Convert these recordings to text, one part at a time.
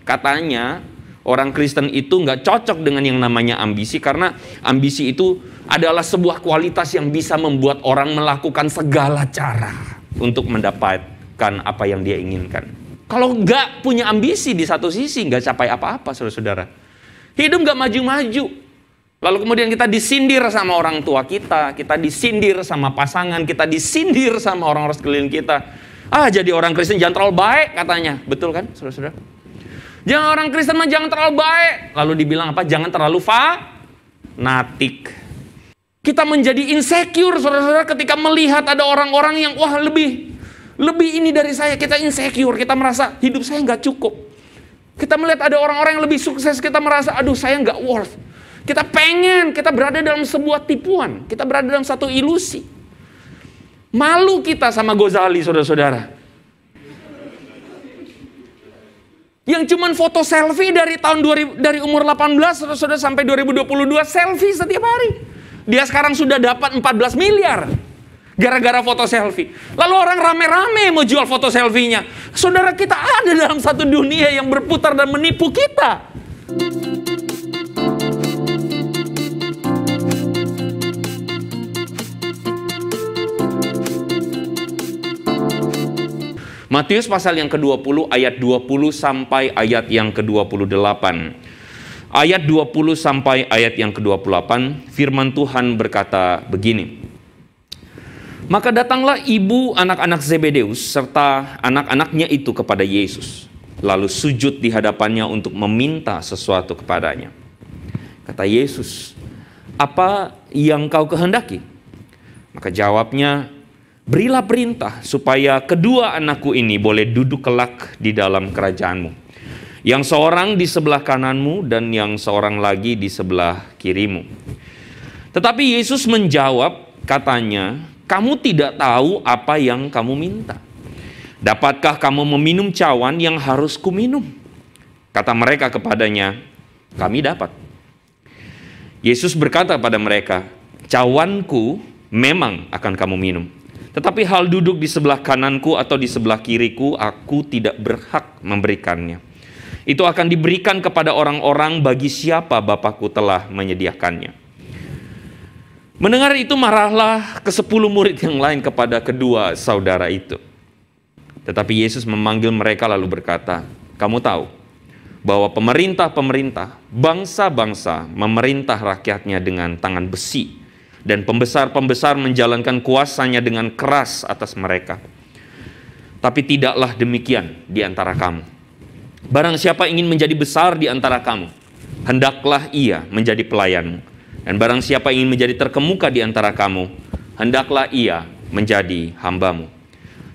Katanya orang Kristen itu nggak cocok dengan yang namanya ambisi, karena ambisi itu adalah sebuah kualitas yang bisa membuat orang melakukan segala cara untuk mendapatkan apa yang dia inginkan. Kalau nggak punya ambisi di satu sisi, nggak capai apa-apa, saudara-saudara. Hidup nggak maju-maju. Lalu kemudian kita disindir sama orang tua kita disindir sama pasangan, kita disindir sama orang-orang sekeliling kita. Jadi orang Kristen jangan terlalu baik katanya. Betul kan, saudara-saudara? Jangan orang Kristen mah jangan terlalu baik. Lalu dibilang apa? Jangan terlalu fanatik. Kita menjadi insecure, saudara-saudara, ketika melihat ada orang-orang yang lebih ini dari saya. Kita insecure, kita merasa hidup saya nggak cukup. Kita melihat ada orang-orang yang lebih sukses, kita merasa aduh saya nggak worth. Kita berada dalam sebuah tipuan. Kita berada dalam satu ilusi. Malu kita sama Ghazali, saudara-saudara. Yang cuman foto selfie dari dari umur 18, saudara-saudara, sampai 2022, selfie setiap hari. Dia sekarang sudah dapat 14 miliar. Gara-gara foto selfie. Lalu orang rame-rame mau jual foto selfie-nya. Saudara, kita ada dalam satu dunia yang berputar dan menipu kita. Matius pasal yang ke-20 ayat 20 sampai ayat yang ke-28. Ayat 20 sampai ayat yang ke-28, firman Tuhan berkata begini. Maka datanglah ibu anak-anak Zebedeus serta anak-anaknya itu kepada Yesus, lalu sujud di hadapannya untuk meminta sesuatu kepadanya. Kata Yesus, "Apa yang kau kehendaki?" Maka jawabnya, "Berilah perintah supaya kedua anakku ini boleh duduk kelak di dalam kerajaanmu. Yang seorang di sebelah kananmu dan yang seorang lagi di sebelah kirimu." Tetapi Yesus menjawab, katanya, "Kamu tidak tahu apa yang kamu minta. Dapatkah kamu meminum cawan yang harus kuminum?" Kata mereka kepadanya, "Kami dapat." Yesus berkata pada mereka, "Cawanku memang akan kamu minum. Tetapi hal duduk di sebelah kananku atau di sebelah kiriku, aku tidak berhak memberikannya. Itu akan diberikan kepada orang-orang bagi siapa Bapakku telah menyediakannya." Mendengar itu marahlah ke-10 murid yang lain kepada kedua saudara itu. Tetapi Yesus memanggil mereka lalu berkata, "Kamu tahu bahwa pemerintah-pemerintah, bangsa-bangsa memerintah rakyatnya dengan tangan besi, dan pembesar-pembesar menjalankan kuasanya dengan keras atas mereka. Tapi tidaklah demikian di antara kamu. Barang siapa ingin menjadi besar di antara kamu, hendaklah ia menjadi pelayanmu. Dan barang siapa ingin menjadi terkemuka di antara kamu, hendaklah ia menjadi hambamu.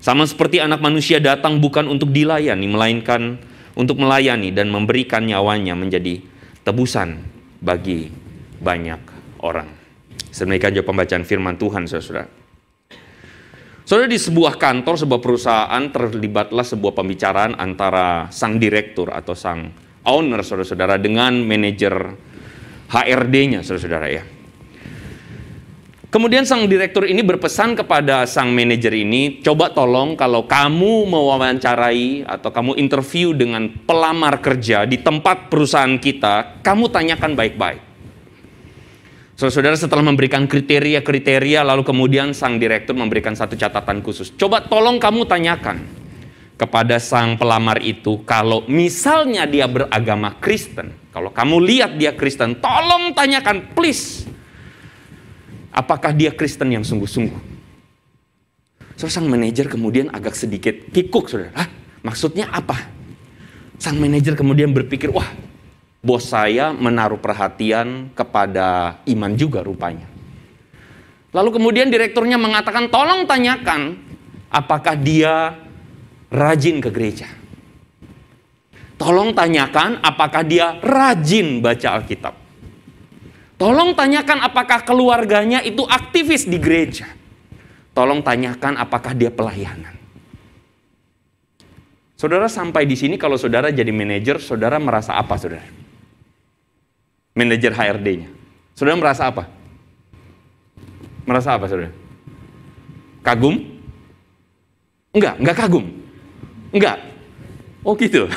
Sama seperti Anak Manusia datang bukan untuk dilayani, melainkan untuk melayani dan memberikan nyawanya menjadi tebusan bagi banyak orang." Demikian juga pembacaan firman Tuhan, saudara-saudara. Saudara, di sebuah kantor, sebuah perusahaan, terlibatlah sebuah pembicaraan antara sang direktur atau sang owner, saudara-saudara, dengan manajer HRD-nya, saudara-saudara ya. Kemudian sang direktur ini berpesan kepada sang manajer ini, "Coba tolong kalau kamu mewawancarai atau kamu interview dengan pelamar kerja di tempat perusahaan kita, kamu tanyakan baik-baik." Saudara-saudara, setelah memberikan kriteria-kriteria, lalu kemudian sang direktur memberikan satu catatan khusus. "Coba tolong kamu tanyakan kepada sang pelamar itu, kalau misalnya dia beragama Kristen, kalau kamu lihat dia Kristen, tolong tanyakan, please, apakah dia Kristen yang sungguh-sungguh?" Sang manajer kemudian agak sedikit kikuk, saudara. Maksudnya apa? Sang manajer kemudian berpikir, wah, bos saya menaruh perhatian kepada iman juga rupanya. Lalu kemudian direkturnya mengatakan, "Tolong tanyakan apakah dia rajin ke gereja. Tolong tanyakan apakah dia rajin baca Alkitab. Tolong tanyakan apakah keluarganya itu aktivis di gereja. Tolong tanyakan apakah dia pelayanan." Saudara, sampai di sini kalau saudara jadi manajer, saudara merasa apa, saudara? Manajer HRD-nya. Saudara merasa apa? Merasa apa, saudara? Kagum? Enggak kagum. Enggak. Oh gitu.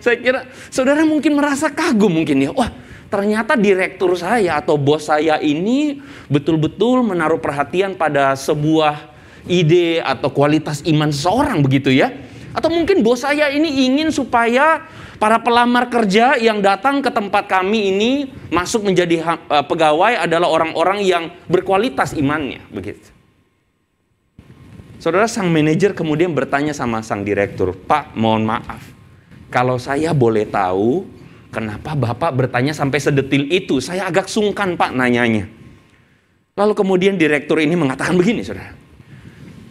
Saya kira saudara mungkin merasa kagum mungkin ya. Wah, ternyata direktur saya atau bos saya ini betul-betul menaruh perhatian pada sebuah ide atau kualitas iman seseorang begitu ya. Atau mungkin bos saya ini ingin supaya para pelamar kerja yang datang ke tempat kami ini masuk menjadi pegawai adalah orang-orang yang berkualitas imannya begitu. Saudara, sang manajer kemudian bertanya sama sang direktur, "Pak, mohon maaf. Kalau saya boleh tahu, kenapa Bapak bertanya sampai sedetil itu? Saya agak sungkan Pak nanyanya." Lalu kemudian direktur ini mengatakan begini, saudara.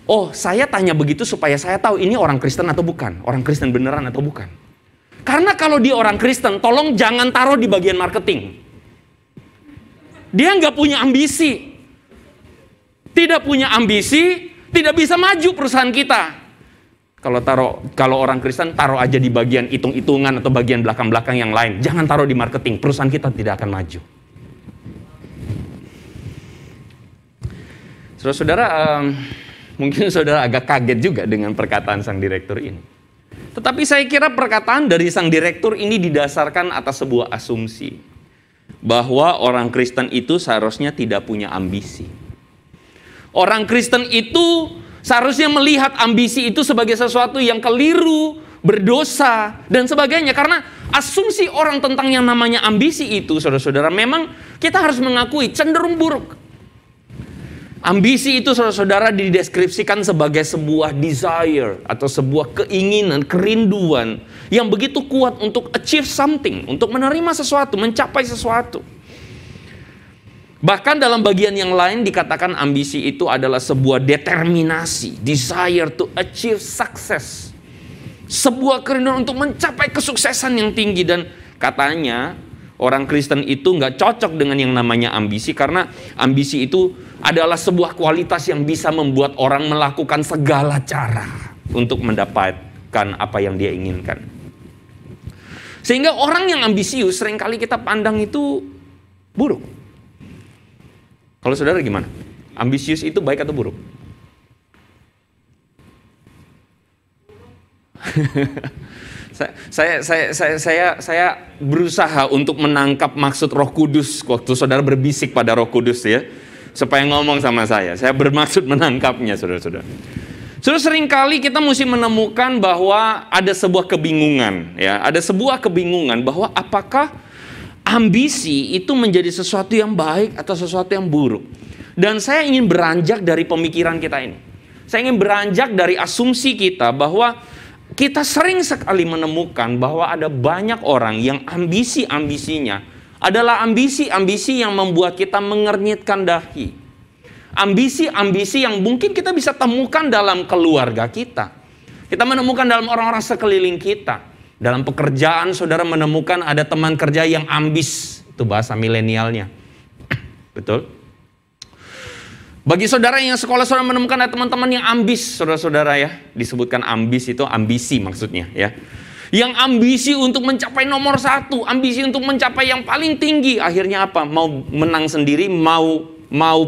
"Oh, saya tanya begitu supaya saya tahu ini orang Kristen atau bukan. Orang Kristen beneran atau bukan. Karena kalau dia orang Kristen, tolong jangan taruh di bagian marketing. Dia nggak punya ambisi. Tidak punya ambisi, tidak bisa maju perusahaan kita. Kalau orang Kristen taruh aja di bagian hitung-hitungan atau bagian belakang-belakang yang lain. Jangan taruh di marketing, perusahaan kita tidak akan maju." Saudara-saudara, mungkin saudara agak kaget juga dengan perkataan sang direktur ini. Tetapi saya kira perkataan dari sang direktur ini didasarkan atas sebuah asumsi. Bahwa orang Kristen itu seharusnya tidak punya ambisi. Orang Kristen itu seharusnya melihat ambisi itu sebagai sesuatu yang keliru, berdosa, dan sebagainya. Karena asumsi orang tentang yang namanya ambisi itu, saudara-saudara, memang kita harus mengakui cenderung buruk. Ambisi itu, saudara-saudara, dideskripsikan sebagai sebuah desire atau sebuah keinginan, kerinduan yang begitu kuat untuk achieve something, untuk menerima sesuatu, mencapai sesuatu. Bahkan dalam bagian yang lain dikatakan ambisi itu adalah sebuah determinasi, desire to achieve success. Sebuah kerinduan untuk mencapai kesuksesan yang tinggi. Dan katanya orang Kristen itu nggak cocok dengan yang namanya ambisi, karena ambisi itu adalah sebuah kualitas yang bisa membuat orang melakukan segala cara untuk mendapatkan apa yang dia inginkan. Sehingga orang yang ambisius seringkali kita pandang itu buruk. Kalau saudara gimana? Ambisius itu baik atau buruk? Saya berusaha untuk menangkap maksud Roh Kudus waktu saudara berbisik pada Roh Kudus ya, supaya ngomong sama saya. Saya bermaksud menangkapnya, saudara-saudara. Seringkali kita mesti menemukan bahwa ada sebuah kebingungan, ya, ada sebuah kebingungan bahwa apakah ambisi itu menjadi sesuatu yang baik atau sesuatu yang buruk. Dan saya ingin beranjak dari pemikiran kita ini. Saya ingin beranjak dari asumsi kita bahwa kita sering sekali menemukan bahwa ada banyak orang yang ambisi-ambisinya adalah ambisi-ambisi yang membuat kita mengernyitkan dahi. Ambisi-ambisi yang mungkin kita bisa temukan dalam keluarga kita. Kita menemukan dalam orang-orang sekeliling kita. Dalam pekerjaan saudara menemukan ada teman kerja yang ambis. Itu bahasa milenialnya. Betul? Bagi saudara yang sekolah, saudara menemukan ada teman-teman yang ambis, saudara-saudara ya. Disebutkan ambis itu ambisi maksudnya ya. Yang ambisi untuk mencapai nomor 1, ambisi untuk mencapai yang paling tinggi. Akhirnya apa? Mau menang sendiri, mau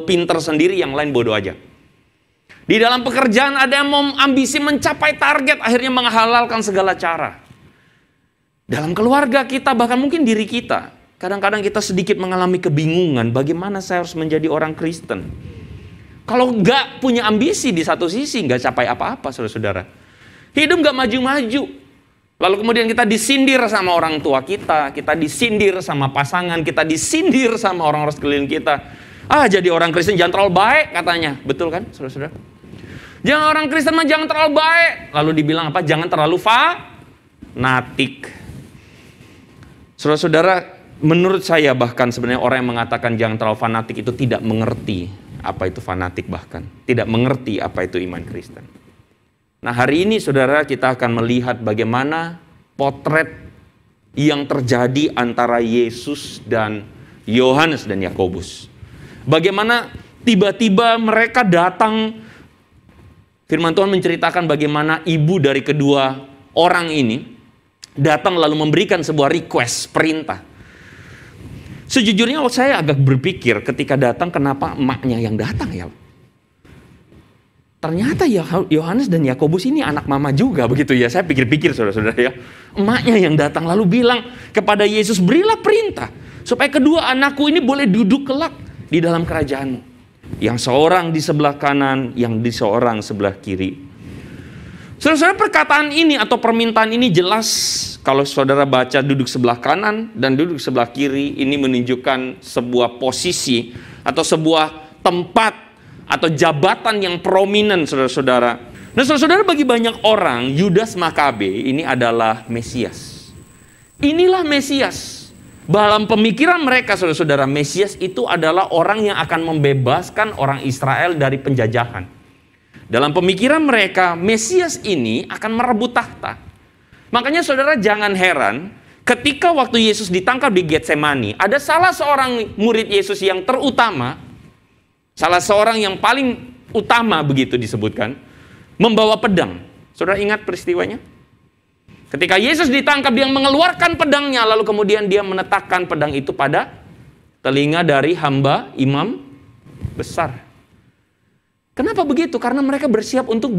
pinter sendiri, yang lain bodoh aja. Di dalam pekerjaan ada yang mau ambisi mencapai target, akhirnya menghalalkan segala cara. Dalam keluarga kita, bahkan mungkin diri kita, kadang-kadang kita sedikit mengalami kebingungan, bagaimana saya harus menjadi orang Kristen. Kalau nggak punya ambisi di satu sisi, nggak capai apa-apa, saudara-saudara. Hidup nggak maju-maju. Lalu kemudian kita disindir sama orang tua kita disindir sama pasangan, kita disindir sama orang-orang sekeliling kita. Jadi orang Kristen jangan terlalu baik katanya. Betul kan, saudara-saudara? Jangan orang Kristen mah jangan terlalu baik. Lalu dibilang apa? Jangan terlalu fanatik. Saudara-saudara, menurut saya bahkan sebenarnya orang yang mengatakan jangan terlalu fanatik itu tidak mengerti apa itu fanatik, bahkan tidak mengerti apa itu iman Kristen. Nah, hari ini saudara, kita akan melihat bagaimana potret yang terjadi antara Yesus dan Yohanes dan Yakobus. Bagaimana tiba-tiba mereka datang. Firman Tuhan menceritakan bagaimana ibu dari kedua orang ini datang lalu memberikan sebuah request, perintah. Sejujurnya saya agak berpikir ketika datang, kenapa emaknya yang datang ya? ternyata Yohanes dan Yakobus ini anak mama juga begitu ya. Saya pikir-pikir saudara-saudara ya. Emaknya yang datang lalu bilang kepada Yesus, berilah perintah supaya kedua anakku ini boleh duduk kelak di dalam kerajaanmu. Yang seorang di sebelah kanan, yang di seorang sebelah kiri. Saudara-saudara, perkataan ini atau permintaan ini jelas kalau saudara baca duduk sebelah kanan dan duduk sebelah kiri, ini menunjukkan sebuah posisi atau sebuah tempat atau jabatan yang prominent, saudara-saudara. Nah, saudara-saudara, bagi banyak orang, Yudas Makabe ini adalah Mesias. Inilah Mesias. Dalam pemikiran mereka, saudara-saudara, Mesias itu adalah orang yang akan membebaskan orang Israel dari penjajahan. Dalam pemikiran mereka, Mesias ini akan merebut tahta. Makanya saudara jangan heran, ketika waktu Yesus ditangkap di Getsemani, ada salah seorang murid Yesus yang terutama, salah seorang yang paling utama begitu disebutkan, membawa pedang. Saudara ingat peristiwanya? Ketika Yesus ditangkap, dia mengeluarkan pedangnya, lalu kemudian dia meletakkan pedang itu pada telinga dari hamba imam besar. Kenapa begitu? Karena mereka bersiap untuk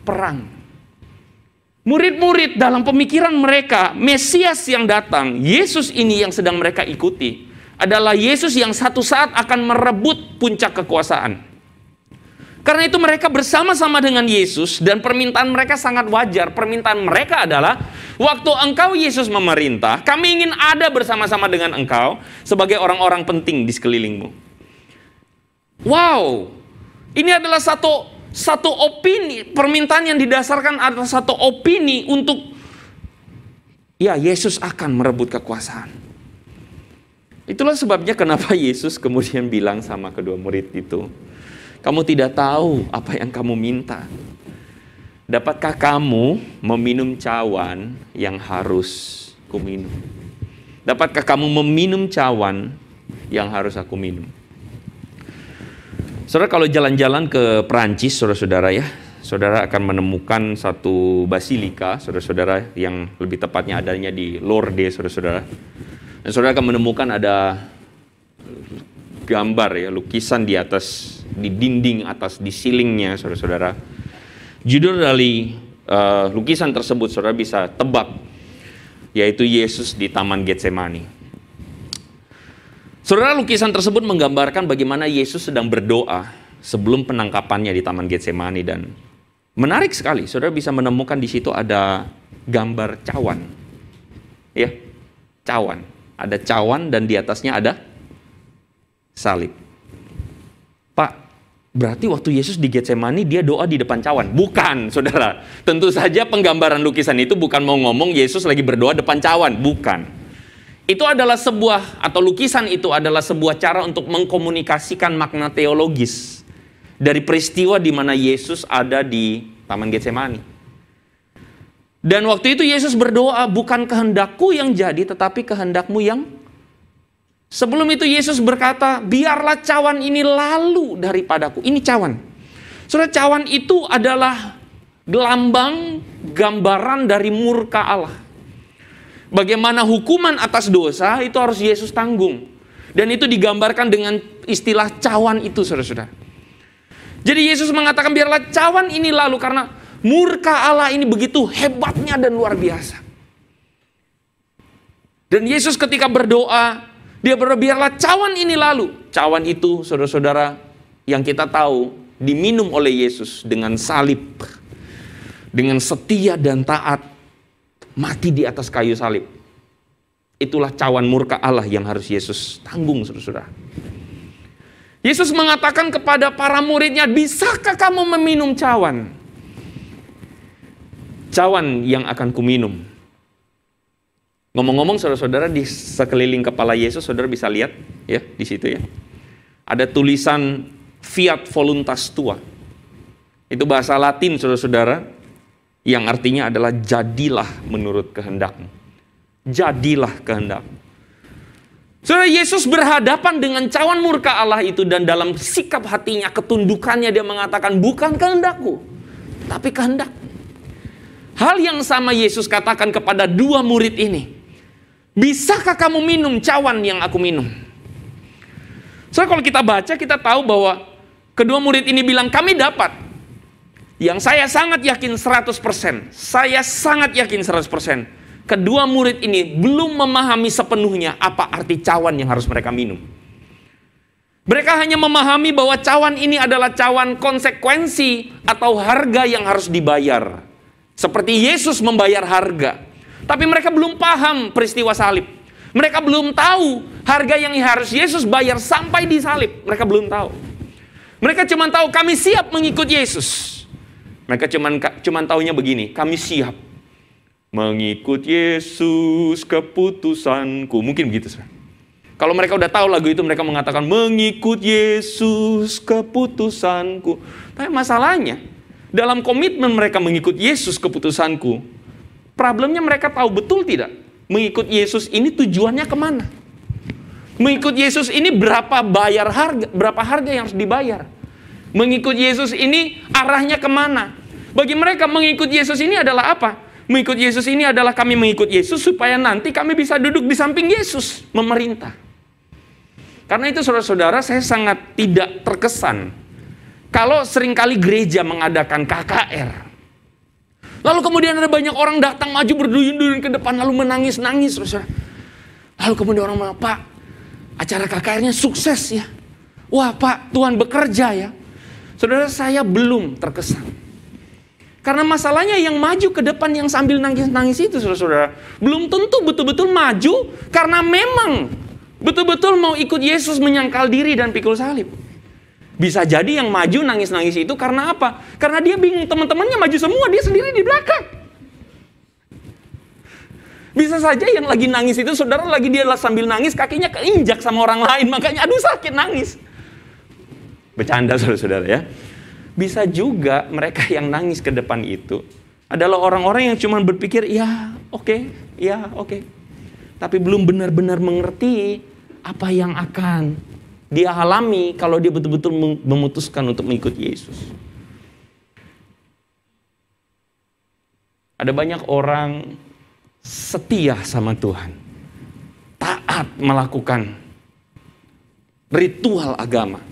berperang. Murid-murid dalam pemikiran mereka, Mesias yang datang, Yesus ini yang sedang mereka ikuti, adalah Yesus yang satu saat akan merebut puncak kekuasaan. Karena itu mereka bersama-sama dengan Yesus dan permintaan mereka sangat wajar. Permintaan mereka adalah, waktu engkau Yesus memerintah, kami ingin ada bersama-sama dengan engkau sebagai orang-orang penting di sekelilingmu. Wow, ini adalah satu opini, permintaan yang didasarkan atas satu opini untuk, ya Yesus akan merebut kekuasaan. Itulah sebabnya kenapa Yesus kemudian bilang sama kedua murid itu, kamu tidak tahu apa yang kamu minta. Dapatkah kamu meminum cawan yang harus kuminum? Dapatkah kamu meminum cawan yang harus aku minum? Saudara, kalau jalan-jalan ke Perancis, saudara-saudara ya, saudara akan menemukan satu basilika, saudara-saudara, yang lebih tepatnya adanya di Lourdes, saudara-saudara. Dan saudara akan menemukan ada gambar ya, lukisan di atas, di dinding atas, di silingnya, saudara-saudara. Judul dari lukisan tersebut saudara bisa tebak, yaitu Yesus di Taman Getsemani. Saudara, lukisan tersebut menggambarkan bagaimana Yesus sedang berdoa sebelum penangkapannya di Taman Getsemani, dan menarik sekali, saudara bisa menemukan di situ ada gambar cawan. Ya, cawan. Ada cawan dan di atasnya ada salib. Pak, berarti waktu Yesus di Getsemani dia doa di depan cawan? Bukan, saudara. Tentu saja penggambaran lukisan itu bukan mau ngomong Yesus lagi berdoa depan cawan. Bukan. Itu adalah sebuah, atau lukisan itu adalah sebuah cara untuk mengkomunikasikan makna teologis dari peristiwa di mana Yesus ada di Taman Getsemani. Dan waktu itu Yesus berdoa, bukan kehendakku yang jadi, tetapi kehendakmu yang. Sebelum itu Yesus berkata, biarlah cawan ini lalu daripadaku. Ini cawan. Saudara, cawan itu adalah lambang, gambaran dari murka Allah. Bagaimana hukuman atas dosa itu harus Yesus tanggung. Dan itu digambarkan dengan istilah cawan itu, saudara-saudara. Jadi Yesus mengatakan, biarlah cawan ini lalu, karena murka Allah ini begitu hebatnya dan luar biasa. Dan Yesus ketika berdoa, dia berdoa, biarlah cawan ini lalu. Cawan itu, saudara-saudara, yang kita tahu diminum oleh Yesus dengan salib, dengan setia dan taat, mati di atas kayu salib. Itulah cawan murka Allah yang harus Yesus tanggung, saudara-saudara. Yesus mengatakan kepada para muridnya, bisakah kamu meminum cawan? Cawan yang akan kuminum. Ngomong-ngomong, saudara-saudara, di sekeliling kepala Yesus, saudara bisa lihat ya di situ ya. Ada tulisan Fiat Voluntas Tua. Itu bahasa Latin, saudara-saudara, yang artinya adalah jadilah menurut kehendakmu. Jadilah kehendakmu. Saudara, Yesus berhadapan dengan cawan murka Allah itu, dan dalam sikap hatinya, ketundukannya, dia mengatakan, bukan kehendakku, tapi kehendak. Hal yang sama Yesus katakan kepada dua murid ini. Bisakah kamu minum cawan yang aku minum? So, kalau kita baca, kita tahu bahwa Kedua murid ini bilang, kami dapat. Yang saya sangat yakin 100%. Saya sangat yakin 100%. Kedua murid ini belum memahami sepenuhnya apa arti cawan yang harus mereka minum. Mereka hanya memahami bahwa cawan ini adalah cawan konsekuensi atau harga yang harus dibayar. Seperti Yesus membayar harga. Tapi mereka belum paham peristiwa salib. Mereka belum tahu harga yang harus Yesus bayar sampai di salib. Mereka belum tahu. Mereka cuma tahu kami siap mengikut Yesus. Mereka cuma taunya begini, kami siap mengikut Yesus keputusanku. Mungkin begitu, saudara. Kalau mereka udah tahu lagu itu, mereka mengatakan, mengikut Yesus keputusanku. Tapi masalahnya, dalam komitmen mereka mengikut Yesus keputusanku, problemnya mereka tahu betul tidak, mengikut Yesus ini tujuannya kemana? Mengikut Yesus ini berapa harga yang harus dibayar? Mengikut Yesus ini arahnya kemana? Bagi mereka mengikut Yesus ini adalah apa? Mengikut Yesus ini adalah kami mengikut Yesus supaya nanti kami bisa duduk di samping Yesus memerintah. Karena itu saudara-saudara, saya sangat tidak terkesan kalau seringkali gereja mengadakan KKR. Lalu kemudian ada banyak orang datang maju berduyun-duyun ke depan lalu menangis-nangis, saudara. Lalu kemudian orang bilang, Pak, acara KKR-nya sukses ya. Wah Pak, Tuhan bekerja ya. Saudara, saya belum terkesan. Karena masalahnya yang maju ke depan yang sambil nangis-nangis itu, saudara-saudara, belum tentu betul-betul maju karena memang betul-betul mau ikut Yesus menyangkal diri dan pikul salib. Bisa jadi yang maju nangis-nangis itu karena apa? Karena dia bingung, teman-temannya maju semua, dia sendiri di belakang. Bisa saja yang lagi nangis itu, saudara, lagi dia sambil nangis, kakinya keinjak sama orang lain, makanya aduh sakit nangis. Bercanda saudara-saudara ya. Bisa juga mereka yang nangis ke depan itu adalah orang-orang yang cuma berpikir, ya oke. Tapi belum benar-benar mengerti apa yang akan dia alami kalau dia betul-betul memutuskan untuk mengikut Yesus. Ada banyak orang setia sama Tuhan, taat melakukan ritual agama.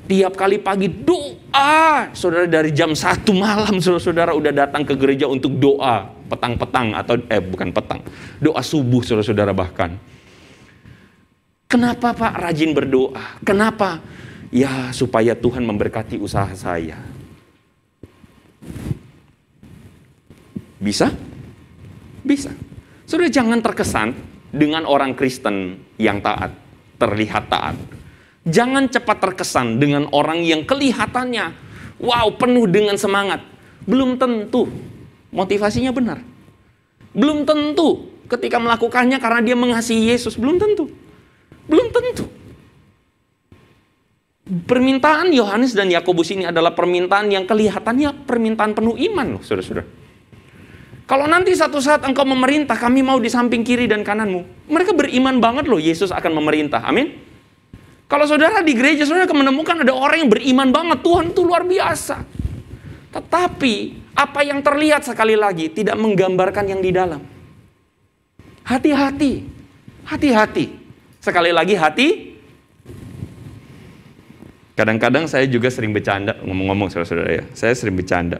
Tiap kali pagi doa, saudara, dari jam 1 malam saudara udah datang ke gereja untuk doa petang-petang atau bukan petang, doa subuh saudara bahkan. Kenapa Pak rajin berdoa? Kenapa? Ya supaya Tuhan memberkati usaha saya. Bisa? Bisa. Saudara, jangan terkesan dengan orang Kristen yang taat, terlihat taat. Jangan cepat terkesan dengan orang yang kelihatannya wow, penuh dengan semangat. Belum tentu motivasinya benar. Belum tentu ketika melakukannya karena dia mengasihi Yesus. Belum tentu. Belum tentu. Permintaan Yohanes dan Yakobus ini adalah permintaan yang kelihatannya permintaan penuh iman loh, saudara-saudara. Kalau nanti satu saat engkau memerintah, kami mau di samping kiri dan kananmu. Mereka beriman banget loh, Yesus akan memerintah. Amin. Kalau saudara di gereja, saudara akan menemukan ada orang yang beriman banget, Tuhan itu luar biasa. Tetapi, apa yang terlihat sekali lagi tidak menggambarkan yang di dalam. Hati-hati. Hati-hati. Sekali lagi hati. Kadang-kadang saya juga sering bercanda, ngomong-ngomong saudara-saudara ya. Saya sering bercanda.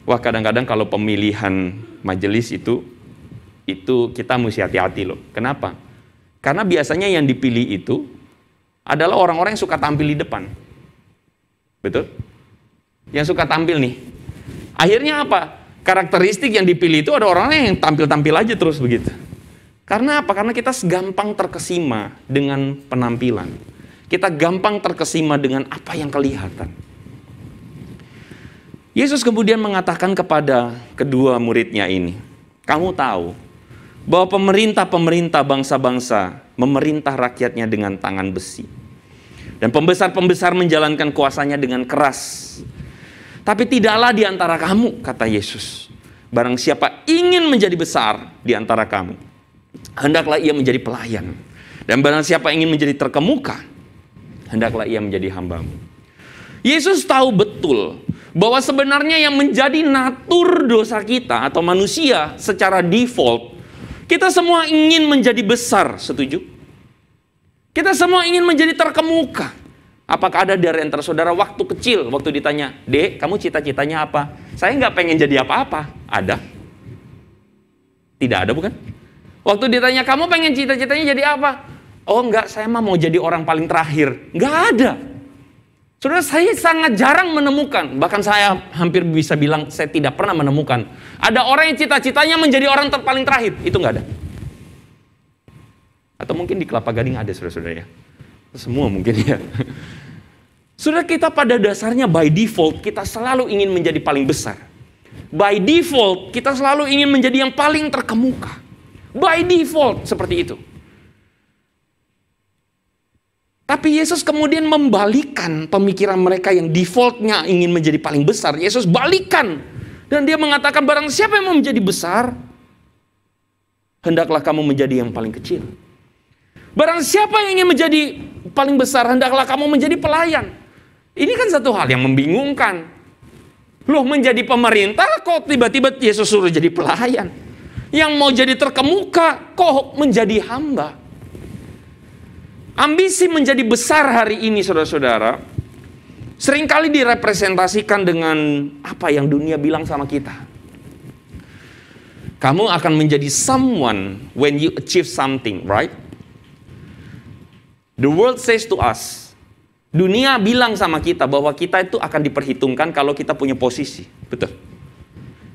Wah, kadang-kadang kalau pemilihan majelis itu kita mesti hati-hati loh. Kenapa? Karena biasanya yang dipilih itu adalah orang-orang yang suka tampil di depan. Betul? Yang suka tampil nih. Akhirnya apa? Karakteristik yang dipilih itu ada orang yang tampil-tampil aja terus begitu. Karena apa? Karena kita gampang terkesima dengan penampilan. Kita gampang terkesima dengan apa yang kelihatan. Yesus kemudian mengatakan kepada kedua muridnya ini, kamu tahu bahwa pemerintah-pemerintah bangsa-bangsa memerintah rakyatnya dengan tangan besi. Dan pembesar-pembesar menjalankan kuasanya dengan keras. Tapi tidaklah di antara kamu, kata Yesus, barang siapa ingin menjadi besar di antara kamu, hendaklah ia menjadi pelayan. Dan barang siapa ingin menjadi terkemuka, hendaklah ia menjadi hambamu. Yesus tahu betul bahwa sebenarnya yang menjadi natur dosa kita atau manusia secara default, kita semua ingin menjadi besar, setuju? Kita semua ingin menjadi terkemuka. Apakah ada dari antara saudara waktu kecil, waktu ditanya, Dek, kamu cita-citanya apa? Saya nggak pengen jadi apa-apa. Ada? Tidak ada, bukan? Waktu ditanya, kamu pengen cita-citanya jadi apa? Oh enggak, saya mah mau jadi orang paling terakhir. Nggak ada. Saudara, saya sangat jarang menemukan, bahkan saya hampir bisa bilang saya tidak pernah menemukan. Ada orang yang cita-citanya menjadi orang paling terakhir. Itu nggak ada. Atau mungkin di Kelapa Gading ada, saudara-saudara ya. Semua mungkin ya. Saudara, kita pada dasarnya by default kita selalu ingin menjadi paling besar. By default kita selalu ingin menjadi yang paling terkemuka. By default seperti itu. Tapi Yesus kemudian membalikan pemikiran mereka yang defaultnya ingin menjadi paling besar. Yesus balikan. Dan dia mengatakan, barang siapa yang mau menjadi besar, hendaklah kamu menjadi yang paling kecil. Barang siapa yang ingin menjadi paling besar, hendaklah kamu menjadi pelayan. Ini kan satu hal yang membingungkan. Loh, menjadi pemerintah kok tiba-tiba Yesus suruh jadi pelayan? Yang mau jadi terkemuka kok menjadi hamba? Ambisi menjadi besar hari ini, saudara-saudara, seringkali direpresentasikan dengan apa yang dunia bilang sama kita. Kamu akan menjadi someone when you achieve something, right? The world says to us, dunia bilang sama kita bahwa kita itu akan diperhitungkan kalau kita punya posisi. Betul.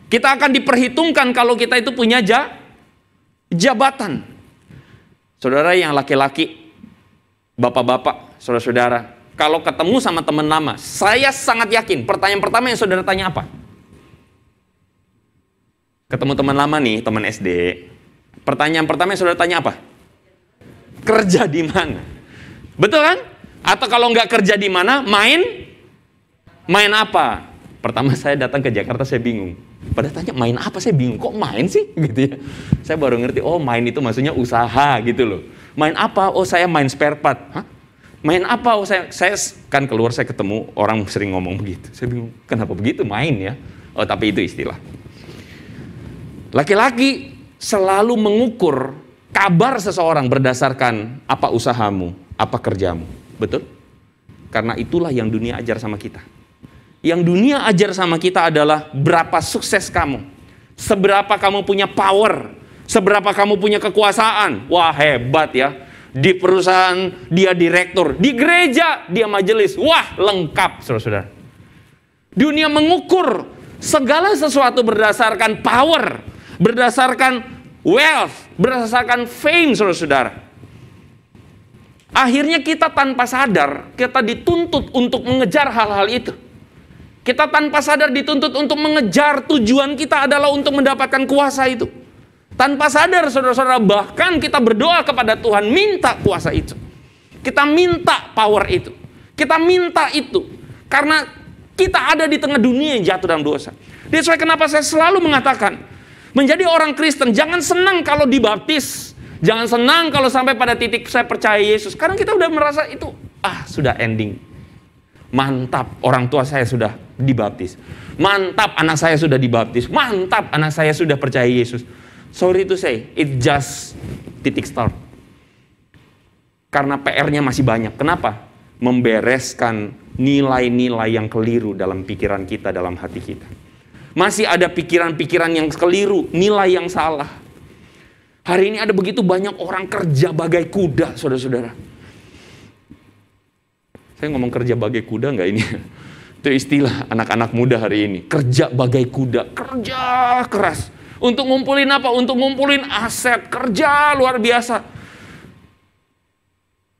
Kita akan diperhitungkan kalau kita itu punya jabatan. Saudara yang laki-laki, bapak-bapak, saudara-saudara, kalau ketemu sama teman lama, saya sangat yakin pertanyaan pertama yang saudara tanya apa? Ketemu teman lama nih, teman SD. Pertanyaan pertama yang saudara tanya apa? Kerja di mana? Betul kan? Atau kalau nggak kerja di mana, main apa? Pertama saya datang ke Jakarta, saya bingung. Pada tanya main apa, saya bingung. Kok main sih? Gitu ya. Saya baru ngerti, oh main itu maksudnya usaha gitu loh. Main apa? Oh saya main spare part. Hah? Main apa? Oh saya kan keluar, saya ketemu orang sering ngomong begitu. Saya bingung, kenapa begitu main ya? Oh tapi itu istilah. Laki-laki selalu mengukur kabar seseorang berdasarkan apa usahamu, apa kerjamu. Betul? Karena itulah yang dunia ajar sama kita. Yang dunia ajar sama kita adalah berapa sukses kamu. Seberapa kamu punya power. Seberapa kamu punya kekuasaan. Wah hebat ya. Di perusahaan dia direktur. Di gereja dia majelis. Wah lengkap saudara-saudara. Dunia mengukur segala sesuatu berdasarkan power. Berdasarkan wealth. Berdasarkan fame saudara-saudara. Akhirnya kita tanpa sadar, kita dituntut untuk mengejar hal-hal itu. Kita tanpa sadar dituntut untuk mengejar tujuan kita adalah untuk mendapatkan kuasa itu. Tanpa sadar saudara-saudara, bahkan kita berdoa kepada Tuhan minta kuasa itu. Kita minta power itu. Kita minta itu. Karena kita ada di tengah dunia yang jatuh dalam dosa. That's why kenapa saya selalu mengatakan, menjadi orang Kristen jangan senang kalau dibaptis. Jangan senang kalau sampai pada titik saya percaya Yesus. Sekarang kita udah merasa itu, sudah ending. Mantap, orang tua saya sudah dibaptis. Mantap, anak saya sudah dibaptis. Mantap, anak saya sudah percaya Yesus. Sorry to say, it just titik start. Karena PR-nya masih banyak. Kenapa? Membereskan nilai-nilai yang keliru dalam pikiran kita, dalam hati kita. Masih ada pikiran-pikiran yang keliru, nilai yang salah. Hari ini ada begitu banyak orang kerja bagai kuda, saudara-saudara. Saya ngomong kerja bagai kuda nggak ini? Itu istilah anak-anak muda hari ini. Kerja bagai kuda, kerja keras. Untuk ngumpulin apa? Untuk ngumpulin aset, kerja luar biasa.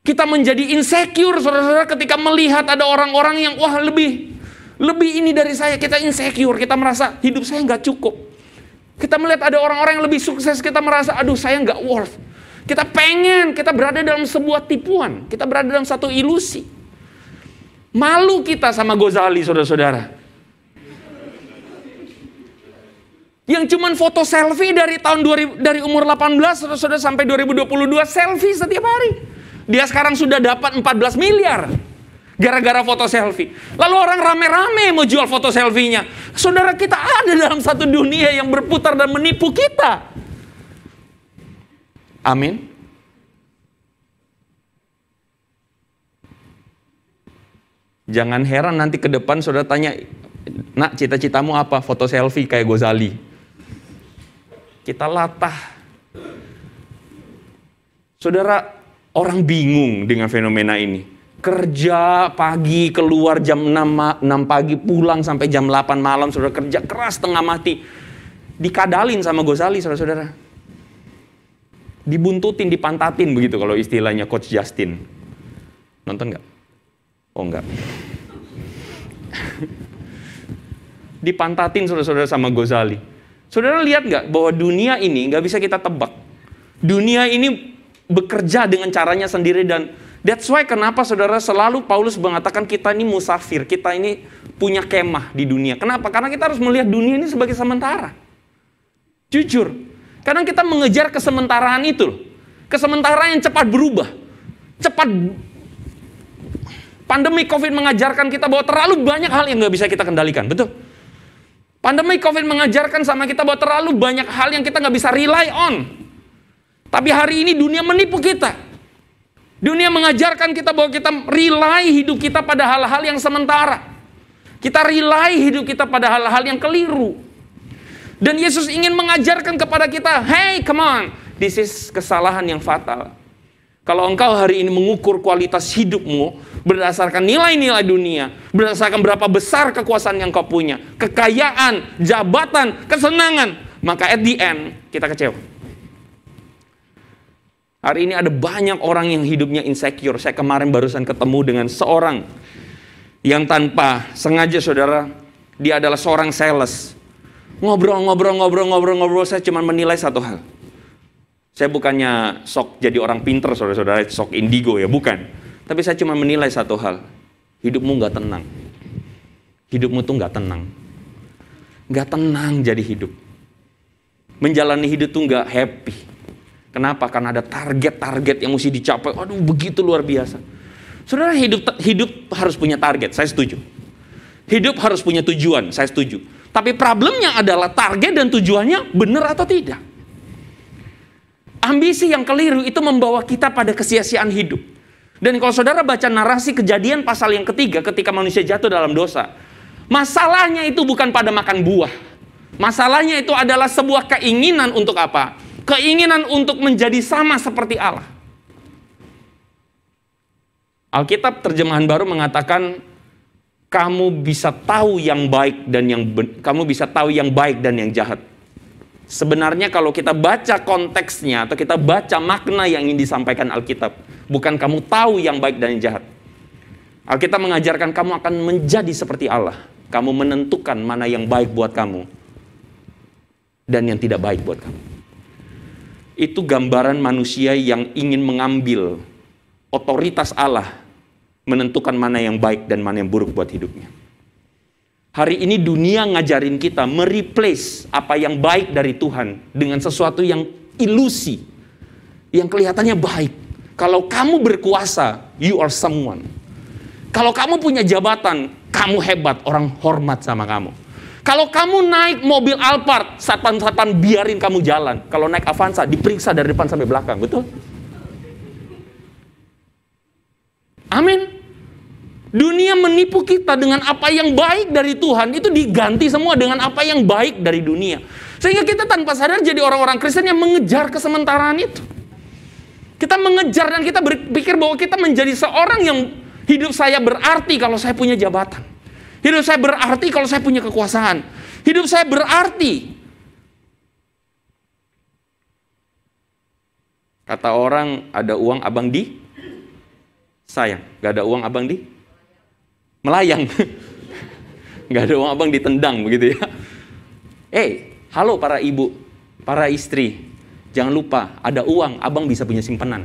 Kita menjadi insecure, saudara-saudara, ketika melihat ada orang-orang yang lebih ini dari saya. Kita insecure, kita merasa hidup saya nggak cukup. Kita melihat ada orang-orang yang lebih sukses, kita merasa, aduh saya nggak worth. Kita pengen, kita berada dalam sebuah tipuan. Kita berada dalam satu ilusi. Malu kita sama Ghazali, saudara-saudara. Yang cuman foto selfie dari dari umur 18, saudara-saudara, sampai 2022, selfie setiap hari. Dia sekarang sudah dapat 14 miliar. Gara-gara foto selfie. Lalu orang rame-rame mau jual foto selfie-nya. Saudara, kita ada dalam satu dunia yang berputar dan menipu kita. Amin. Jangan heran nanti ke depan saudara tanya, nak cita-citamu apa? Foto selfie kayak Ghazali. Kita latah. Saudara, orang bingung dengan fenomena ini. Kerja pagi, keluar jam 6 pagi, pulang sampai jam 8 malam, saudara kerja keras setengah mati. Dikadalin sama Ghazali, saudara-saudara. Dibuntutin, dipantatin begitu kalau istilahnya Coach Justin. Nonton nggak? Oh enggak. Dipantatin saudara-saudara sama Ghazali. Saudara lihat nggak bahwa dunia ini nggak bisa kita tebak. Dunia ini bekerja dengan caranya sendiri, dan that's why kenapa saudara selalu Paulus mengatakan kita ini musafir, kita ini punya kemah di dunia. Kenapa? Karena kita harus melihat dunia ini sebagai sementara. Jujur, kadang kita mengejar kesementaraan itu, kesementaraan yang cepat berubah, cepat. Pandemi COVID mengajarkan kita bahwa terlalu banyak hal yang nggak bisa kita kendalikan, betul? Pandemi COVID mengajarkan sama kita bahwa terlalu banyak hal yang kita nggak bisa rely on. Tapi hari ini dunia menipu kita. Dunia mengajarkan kita bahwa kita rely hidup kita pada hal-hal yang sementara. Kita rely hidup kita pada hal-hal yang keliru. Dan Yesus ingin mengajarkan kepada kita, hey, come on, this is kesalahan yang fatal. Kalau engkau hari ini mengukur kualitas hidupmu berdasarkan nilai-nilai dunia, berdasarkan berapa besar kekuasaan yang kau punya, kekayaan, jabatan, kesenangan, maka at the end kita kecewa. Hari ini ada banyak orang yang hidupnya insecure. Saya kemarin barusan ketemu dengan seorang yang tanpa sengaja, saudara, dia adalah seorang sales. Ngobrol, saya cuma menilai satu hal. Saya bukannya sok jadi orang pinter, saudara-saudara, sok indigo ya, bukan. Tapi saya cuma menilai satu hal. Hidupmu gak tenang. Hidupmu tuh gak tenang. Gak tenang jadi hidup. Menjalani hidup tuh gak happy. Kenapa? Karena ada target-target yang mesti dicapai. Aduh, begitu luar biasa. Saudara, hidup harus punya target, saya setuju. Hidup harus punya tujuan, saya setuju. Tapi problemnya adalah target dan tujuannya benar atau tidak. Ambisi yang keliru itu membawa kita pada kesia-siaan hidup. Dan kalau saudara baca narasi Kejadian pasal yang ketiga ketika manusia jatuh dalam dosa, masalahnya itu bukan pada makan buah. Masalahnya itu adalah sebuah keinginan untuk apa? Keinginan untuk menjadi sama seperti Allah. Alkitab terjemahan baru mengatakan kamu bisa tahu yang baik dan kamu bisa tahu yang baik dan yang jahat. Sebenarnya kalau kita baca konteksnya atau kita baca makna yang ingin disampaikan Alkitab, bukan kamu tahu yang baik dan yang jahat. Alkitab mengajarkan kamu akan menjadi seperti Allah. Kamu menentukan mana yang baik buat kamu dan yang tidak baik buat kamu. Itu gambaran manusia yang ingin mengambil otoritas Allah, menentukan mana yang baik dan mana yang buruk buat hidupnya. Hari ini dunia ngajarin kita mereplace apa yang baik dari Tuhan dengan sesuatu yang ilusi, yang kelihatannya baik. Kalau kamu berkuasa, you are someone. Kalau kamu punya jabatan, kamu hebat, orang hormat sama kamu. Kalau kamu naik mobil Alphard, satpam-satpam biarin kamu jalan. Kalau naik Avanza, diperiksa dari depan sampai belakang, betul? Amin. Dunia menipu kita dengan apa yang baik dari Tuhan, itu diganti semua dengan apa yang baik dari dunia. Sehingga kita tanpa sadar jadi orang-orang Kristen yang mengejar kesementaraan itu. Kita mengejar dan kita berpikir bahwa kita menjadi seorang yang hidup saya berarti kalau saya punya jabatan. Hidup saya berarti kalau saya punya kekuasaan. Hidup saya berarti. Kata orang, ada uang abang di sayang. Gak ada uang abang di melayang. Gak ada uang abang ditendang begitu ya. Halo para ibu, para istri, jangan lupa ada uang abang bisa punya simpanan.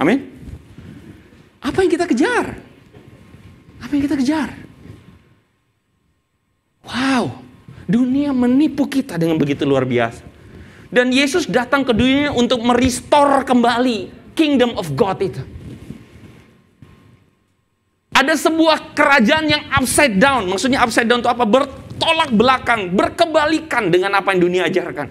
Amin. Apa yang kita kejar? Apa yang kita kejar? Wow, dunia menipu kita dengan begitu luar biasa. Dan Yesus datang ke dunia untuk merestore kembali kingdom of God itu. Ada sebuah kerajaan yang upside down. Maksudnya upside down itu apa? Bertolak belakang, berkebalikan dengan apa yang dunia ajarkan.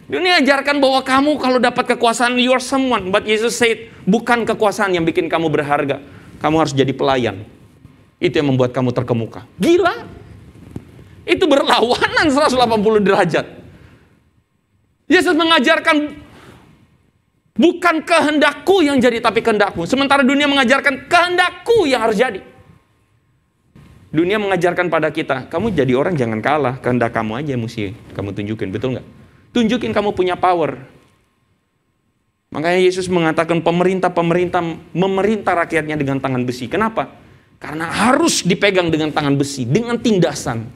Dunia ajarkan bahwa kamu kalau dapat kekuasaan, you are someone. But Jesus said, bukan kekuasaan yang bikin kamu berharga. Kamu harus jadi pelayan. Itu yang membuat kamu terkemuka. Gila. Itu berlawanan 180 derajat. Yesus mengajarkan, bukan kehendakku yang jadi, tapi kehendakmu. Sementara dunia mengajarkan kehendakku yang harus jadi. Dunia mengajarkan pada kita, kamu jadi orang jangan kalah, kehendak kamu aja yang mesti kamu tunjukin, betul nggak? Tunjukin kamu punya power. Makanya Yesus mengatakan pemerintah memerintah rakyatnya dengan tangan besi. Kenapa? Karena harus dipegang dengan tangan besi, dengan tindasan.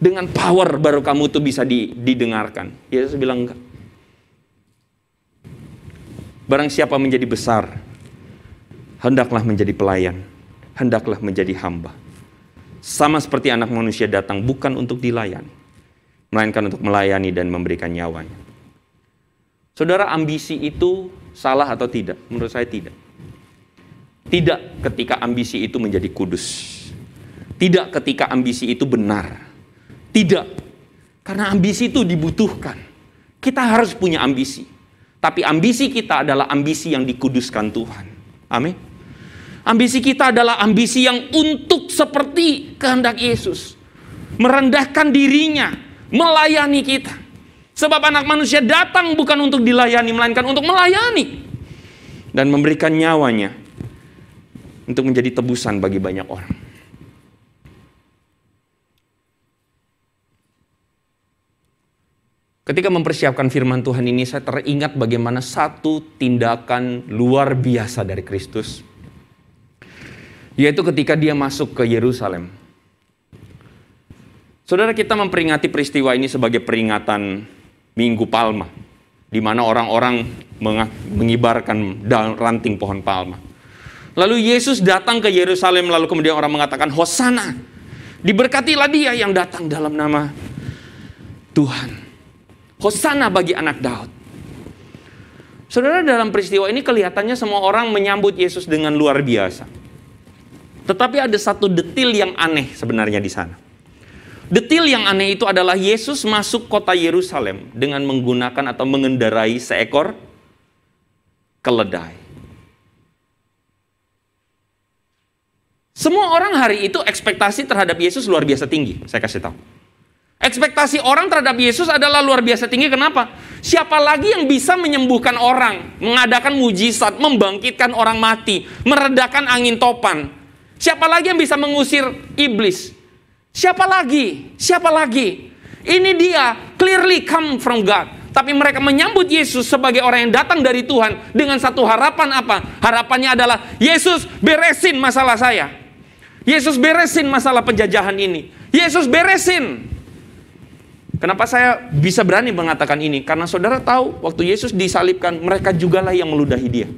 Dengan power baru kamu tuh bisa didengarkan. Yesus bilang enggak. Barang siapa menjadi besar, hendaklah menjadi pelayan, hendaklah menjadi hamba. Sama seperti anak manusia datang bukan untuk dilayani, melainkan untuk melayani dan memberikan nyawanya. Saudara, ambisi itu salah atau tidak? Menurut saya tidak. Tidak ketika ambisi itu menjadi kudus. Tidak ketika ambisi itu benar. Tidak. Karena ambisi itu dibutuhkan. Kita harus punya ambisi. Tapi ambisi kita adalah ambisi yang dikuduskan Tuhan. Amin. Ambisi kita adalah ambisi yang untuk seperti kehendak Yesus. Merendahkan dirinya, melayani kita. Sebab anak manusia datang bukan untuk dilayani, melainkan untuk melayani. Dan memberikan nyawanya untuk menjadi tebusan bagi banyak orang. Ketika mempersiapkan firman Tuhan ini, saya teringat bagaimana satu tindakan luar biasa dari Kristus. Yaitu ketika dia masuk ke Yerusalem. Saudara, kita memperingati peristiwa ini sebagai peringatan Minggu Palma, di mana orang-orang mengibarkan ranting pohon palma. Lalu Yesus datang ke Yerusalem, lalu kemudian orang mengatakan, Hosana, diberkatilah dia yang datang dalam nama Tuhan. Hosana bagi anak Daud. Saudara, dalam peristiwa ini kelihatannya semua orang menyambut Yesus dengan luar biasa. Tetapi ada satu detil yang aneh sebenarnya di sana. Detil yang aneh itu adalah Yesus masuk kota Yerusalem dengan menggunakan atau mengendarai seekor keledai. Semua orang hari itu ekspektasi terhadap Yesus luar biasa tinggi, saya kasih tahu. Ekspektasi orang terhadap Yesus adalah luar biasa tinggi. Kenapa? Siapa lagi yang bisa menyembuhkan orang, mengadakan mujizat, membangkitkan orang mati, meredakan angin topan? Siapa lagi yang bisa mengusir iblis? Siapa lagi? Siapa lagi? Ini dia, clearly come from God. Tapi mereka menyambut Yesus sebagai orang yang datang dari Tuhan dengan satu harapan apa? Harapannya adalah, Yesus beresin masalah saya. Yesus beresin masalah penjajahan ini. Yesus beresin. Kenapa saya bisa berani mengatakan ini? Karena saudara tahu, waktu Yesus disalibkan, mereka jugalah yang meludahi dia.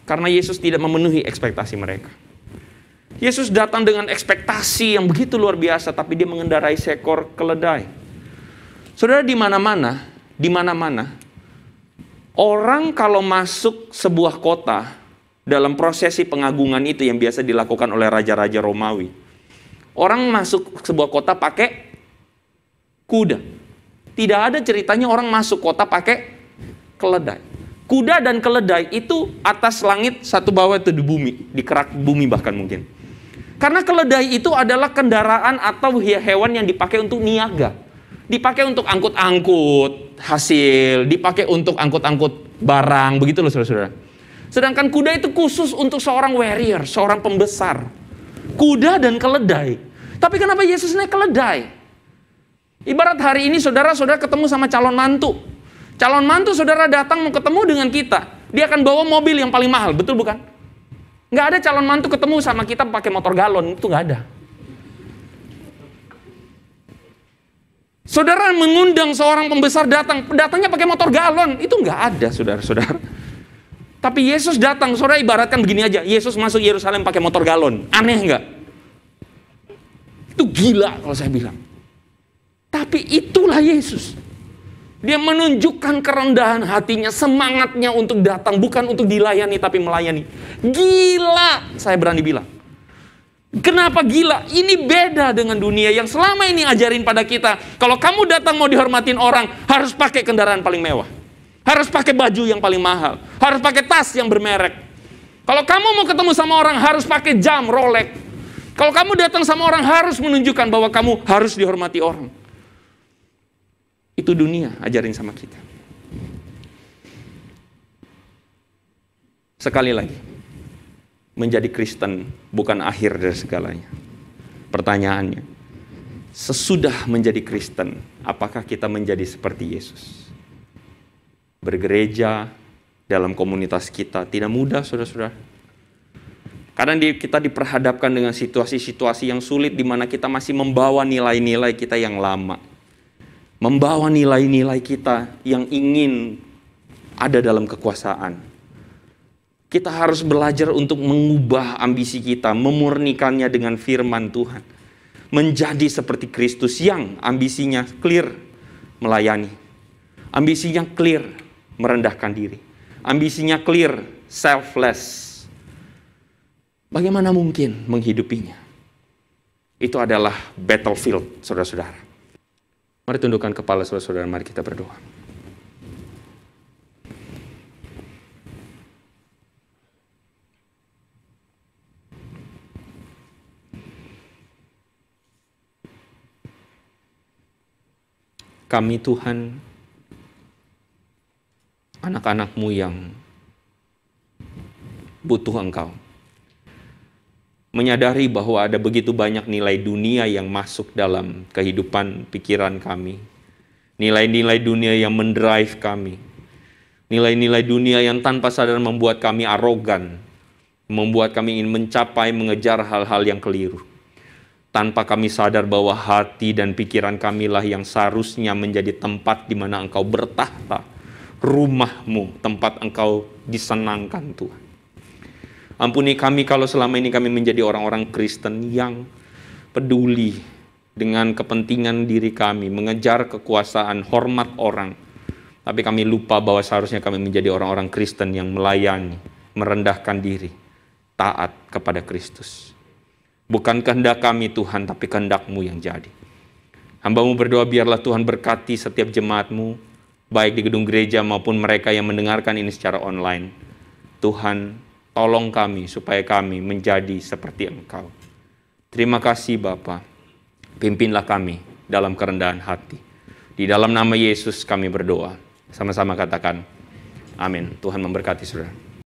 Karena Yesus tidak memenuhi ekspektasi mereka. Yesus datang dengan ekspektasi yang begitu luar biasa, tapi dia mengendarai seekor keledai. Saudara, di mana-mana, orang kalau masuk sebuah kota, dalam prosesi pengagungan itu yang biasa dilakukan oleh raja-raja Romawi, orang masuk sebuah kota pakai kuda. Tidak ada ceritanya orang masuk kota pakai keledai. Kuda dan keledai itu atas langit, satu bawah itu di bumi, di kerak bumi bahkan mungkin. Karena keledai itu adalah kendaraan atau hewan yang dipakai untuk niaga. Dipakai untuk angkut-angkut hasil, dipakai untuk angkut-angkut barang, begitu loh saudara-saudara. Sedangkan kuda itu khusus untuk seorang warrior, seorang pembesar. Kuda dan keledai. Tapi kenapa Yesus naik keledai? Ibarat hari ini saudara-saudara ketemu sama calon mantu. Calon mantu saudara datang mau ketemu dengan kita, dia akan bawa mobil yang paling mahal, betul bukan? Nggak ada calon mantu ketemu sama kita pakai motor galon, itu nggak ada. Saudara mengundang seorang pembesar datangnya pakai motor galon, itu nggak ada saudara-saudara. Tapi Yesus datang, saudara ibaratkan begini aja, Yesus masuk Yerusalem pakai motor galon, aneh nggak? Itu gila kalau saya bilang. Tapi itulah Yesus. Dia menunjukkan kerendahan hatinya, semangatnya untuk datang, bukan untuk dilayani, tapi melayani. Gila, saya berani bilang. Kenapa gila? Ini beda dengan dunia yang selama ini ajarin pada kita. Kalau kamu datang mau dihormatin orang, harus pakai kendaraan paling mewah. Harus pakai baju yang paling mahal. Harus pakai tas yang bermerek. Kalau kamu mau ketemu sama orang, harus pakai jam Rolex. Kalau kamu datang sama orang, harus menunjukkan bahwa kamu harus dihormati orang. Itu dunia ajarin sama kita. Sekali lagi, menjadi Kristen bukan akhir dari segalanya. Pertanyaannya, sesudah menjadi Kristen, apakah kita menjadi seperti Yesus? Bergereja dalam komunitas kita tidak mudah, saudara-saudara. Kadang kita diperhadapkan dengan situasi-situasi yang sulit di mana kita masih membawa nilai-nilai kita yang lama. Membawa nilai-nilai kita yang ingin ada dalam kekuasaan. Kita harus belajar untuk mengubah ambisi kita, memurnikannya dengan firman Tuhan. Menjadi seperti Kristus yang ambisinya clear melayani. Ambisinya clear merendahkan diri. Ambisinya clear selfless. Bagaimana mungkin menghidupinya? Itu adalah battlefield, saudara-saudara. Mari tundukkan kepala saudara-saudara, mari kita berdoa. Kami Tuhan, anak-anak-Mu yang butuh Engkau. Menyadari bahwa ada begitu banyak nilai dunia yang masuk dalam kehidupan pikiran kami. Nilai-nilai dunia yang mendrive kami. Nilai-nilai dunia yang tanpa sadar membuat kami arogan. Membuat kami ingin mencapai, mengejar hal-hal yang keliru. Tanpa kami sadar bahwa hati dan pikiran kamilah yang seharusnya menjadi tempat di mana Engkau bertahta. Rumah-Mu, tempat Engkau disenangkan Tuhan. Ampuni kami kalau selama ini kami menjadi orang-orang Kristen yang peduli dengan kepentingan diri kami, mengejar kekuasaan, hormat orang. Tapi kami lupa bahwa seharusnya kami menjadi orang-orang Kristen yang melayani, merendahkan diri, taat kepada Kristus. Bukan kehendak kami Tuhan, tapi kehendak-Mu yang jadi. Hamba-Mu berdoa biarlah Tuhan berkati setiap jemaat-Mu, baik di gedung gereja maupun mereka yang mendengarkan ini secara online. Tuhan, tolong kami supaya kami menjadi seperti Engkau. Terima kasih Bapa. Pimpinlah kami dalam kerendahan hati. Di dalam nama Yesus kami berdoa. Sama-sama katakan amin. Tuhan memberkati saudara.